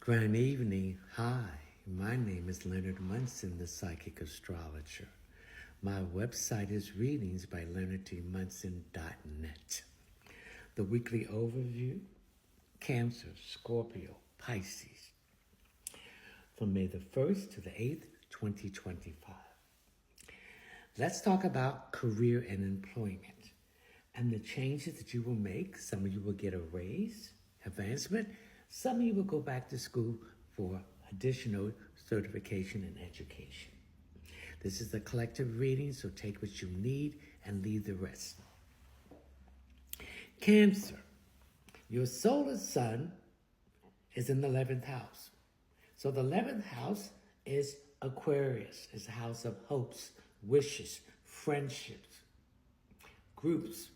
Grand evening. Hi, my name is Leonard Munson, the Psychic Astrologer. My website is readingsbyleonardmunson.net. The weekly overview, Cancer, Scorpio, Pisces, from May the 1st to the 8th, 2025. Let's talk about career and employment and the changes that you will make. Some of you will get a raise, advancement. Some of you will go back to school for additional certification and education. This is a collective reading, so take what you need and leave the rest. Cancer, your solar sun is in the 11th house. So the 11th house is Aquarius. It's a house of hopes, wishes, friendships, groups,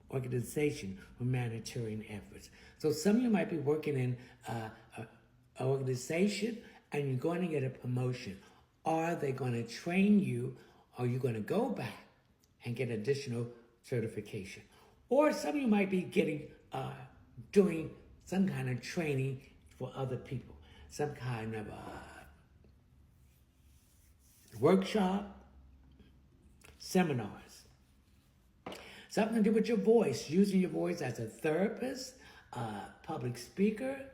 organization, humanitarian efforts. So some of you might be working in an organization and you're going to get a promotion. Are they going to train you? Or are you going to go back and get additional certification? Or some of you might be doing some kind of training for other people. Some kind of workshop, seminars. Something to do with your voice, using your voice as a therapist, public speaker,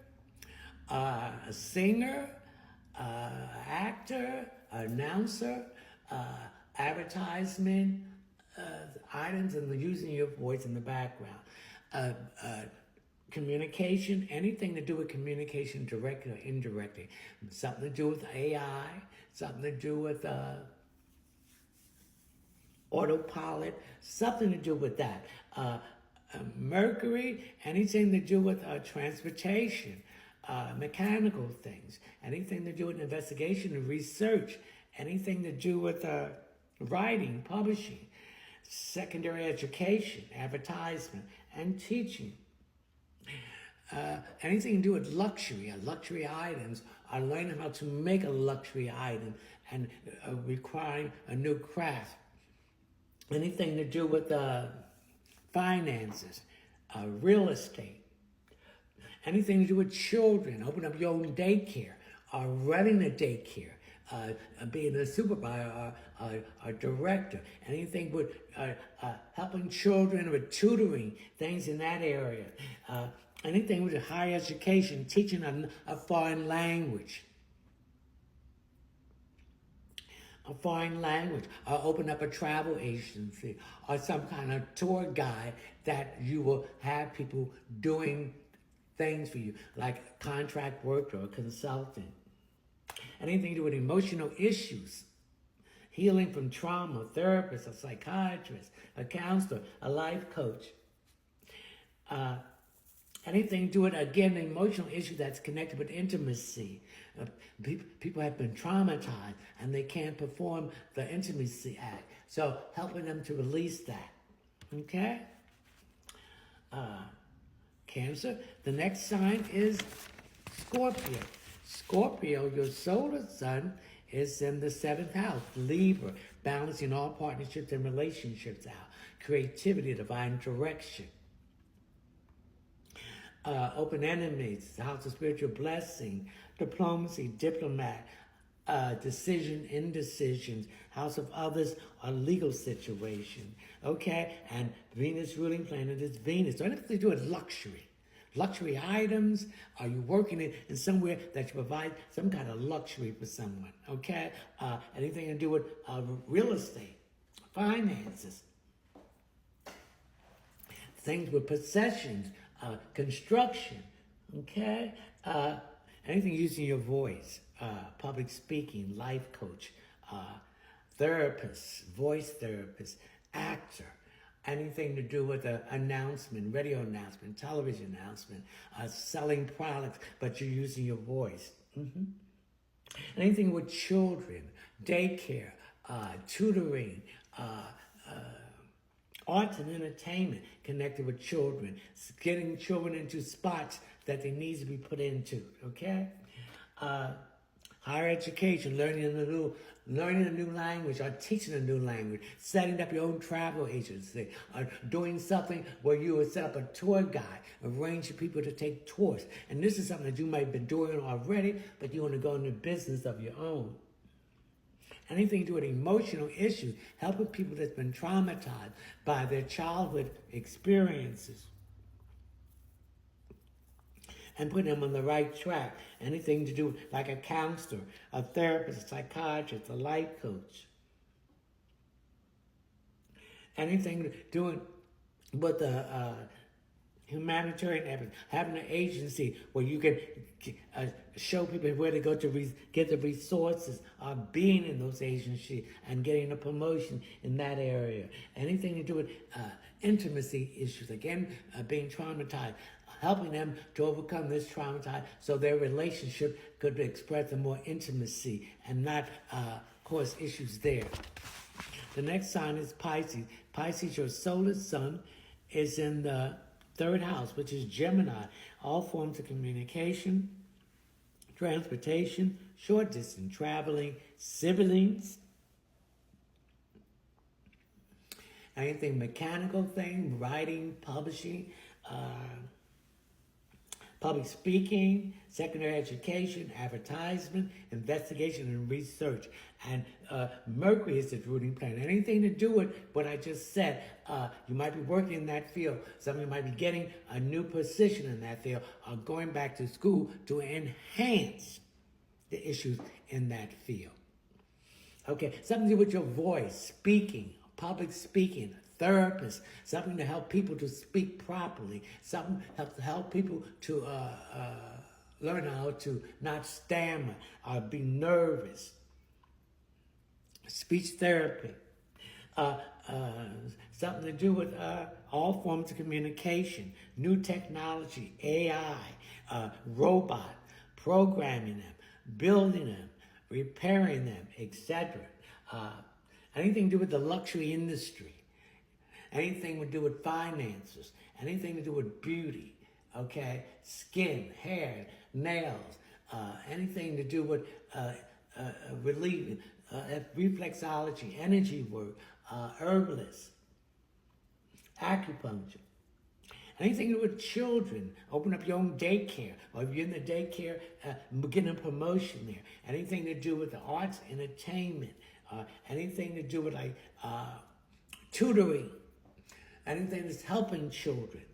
a singer, actor, announcer, advertisement, items, and using your voice in the background. Communication, anything to do with communication, directly or indirectly. Something to do with AI, something to do with autopilot, something to do with that. Mercury, anything to do with transportation, mechanical things, anything to do with investigation and research, anything to do with writing, publishing, secondary education, advertisement, and teaching. Anything to do with luxury items, or learning how to make a luxury item and requiring a new craft. Anything to do with finances, real estate, anything to do with children, open up your own daycare, or running a daycare, being a supervisor or a director, anything with helping children with tutoring, things in that area, anything with higher education, teaching a foreign language. Or open up a travel agency, or some kind of tour guide that you will have people doing things for you, like contract work or a consultant. Anything to do with emotional issues, healing from trauma, a therapist, a psychiatrist, a counselor, a life coach. Anything to do with, again, an emotional issue that's connected with intimacy. People have been traumatized and they can't perform the intimacy act. So helping them to release that. Okay? Cancer. The next sign is Scorpio. Scorpio, your solar sun is in the 7th house, Libra, balancing all partnerships and relationships out. Creativity, divine direction. Open enemies, house of spiritual blessing, diplomacy, diplomat, decision, indecisions, house of others, or legal situation. Okay? And Venus ruling planet is Venus. So anything to do with luxury. Luxury items, are you working in somewhere that you provide some kind of luxury for someone? Okay? Anything to do with real estate, finances, things with possessions, construction, okay? Anything using your voice, public speaking, life coach, therapist, voice therapist, actor, anything to do with an announcement, radio announcement, television announcement, selling products, but you're using your voice. Anything with children, daycare, tutoring, arts and entertainment connected with children, getting children into spots that they need to be put into, okay? higher education, learning a new language or teaching a new language, setting up your own travel agency, or doing something where you would set up a tour guide, arrange for people to take tours. And this is something that you might have been doing already, but you want to go into business of your own. Anything to do with emotional issues, helping people that's been traumatized by their childhood experiences and putting them on the right track. Anything to do like a counselor, a therapist, a psychiatrist, a life coach. Anything doing with the humanitarian efforts, having an agency where you can show people where to go to get the resources, being in those agencies and getting a promotion in that area. Anything to do with intimacy issues, again, being traumatized, helping them to overcome this trauma so their relationship could express a more intimacy and not cause issues there. The next sign is Pisces. Pisces, your solar sun is in the third house, which is Gemini. All forms of communication, transportation, short distance traveling, siblings, anything mechanical thing, writing, publishing, public speaking, secondary education, advertisement, investigation, and research. And Mercury is the ruling planet. Anything to do with what I just said, you might be working in that field. Some of you might be getting a new position in that field or going back to school to enhance the issues in that field. Okay, something to do with your voice, speaking, public speaking, therapist, something to help people to speak properly, something to help people to learn how to not stammer or be nervous. Speech therapy, something to do with all forms of communication, new technology, AI, robot, programming them, building them, repairing them, etc. Anything to do with the luxury industry. Anything to do with finances, anything to do with beauty, okay? Skin, hair, nails, anything to do with relieving, reflexology, energy work, herbalists, acupuncture. Anything to do with children, open up your own daycare, or if you're in the daycare, getting a promotion there. Anything to do with the arts, entertainment, anything to do with like tutoring. Anything that's helping children,